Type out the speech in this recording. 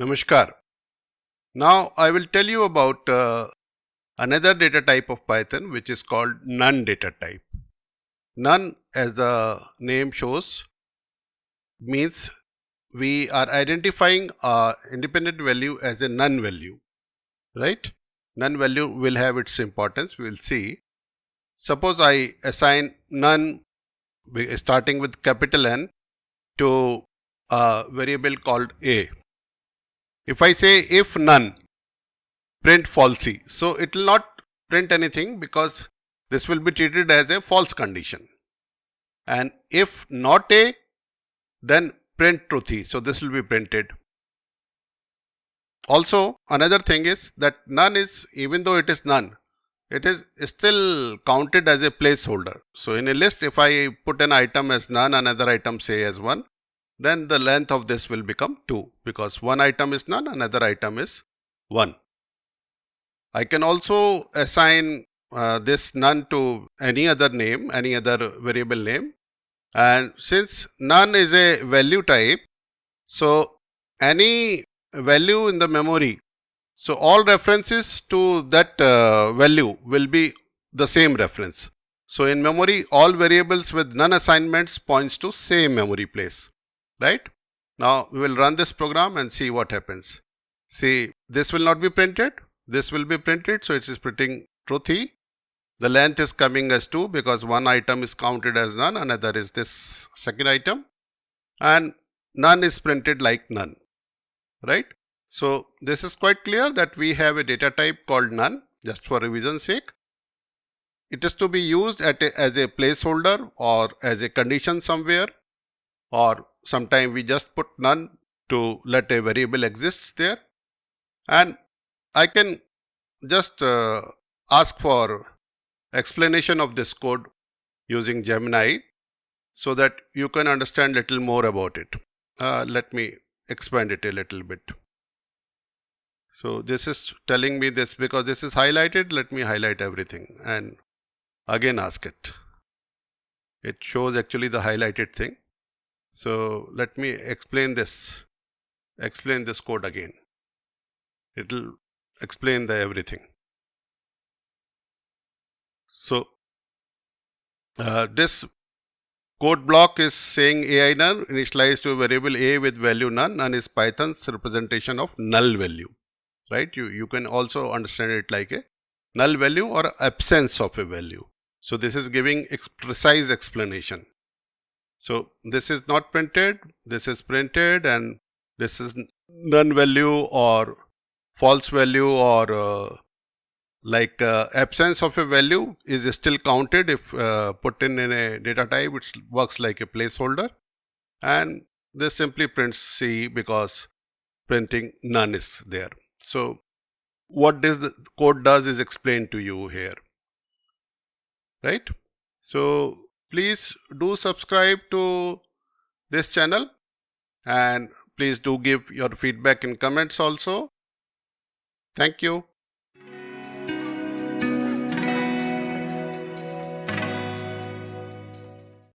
Namaskar. Now I will tell you about another data type of Python which is called none data type. None, as the name shows, means we are identifying a independent value as a none value, right? None value will have its importance, we will see. Suppose I assign none starting with capital N to a variable called A. If I say if none, print falsy. So it will not print anything because this will be treated as a false condition. And if not A, then print truthy. So this will be printed. Also, another thing is that none is, even though it is none, it is still counted as a placeholder. So in a list, if I put an item as none, another item say as 1, then the length of this will become 2 because one item is none, another item is 1. I can also assign this none to any other name, any other variable name. And since none is a value type, so any value in the memory, so all references to that value will be the same reference. So in memory, all variables with none assignments points to same memory place, right? Now we will run this program and see what happens. See, this will not be printed. This will be printed, so it is printing truthy. The length is coming as 2 because one item is counted as none, another is this second item, and none is printed like none, right? So this is quite clear that we have a data type called none, just for revision's sake. It is to be used as a placeholder or as a condition somewhere, or sometime we just put none to let a variable exist there. And I can just ask for explanation of this code using Gemini so that you can understand little more about it. Let me expand it a little bit. So this is telling me this because this is highlighted. Let me highlight everything and again ask it. It shows actually the highlighted thing. So let me explain this code again. It will explain the everything. So this code block is saying AI none initialized to a variable A with value none. None is Python's representation of null value, right? You can also understand it like a null value or absence of a value. So this is giving precise explanation. So this is not printed, this is printed, and this is none value or false value or absence of a value is still counted if put in a data type. It works like a placeholder, and this simply prints C because printing none is there. So what this code does is explained to you here, right? So please do subscribe to this channel and please do give your feedback in comments also. Thank you.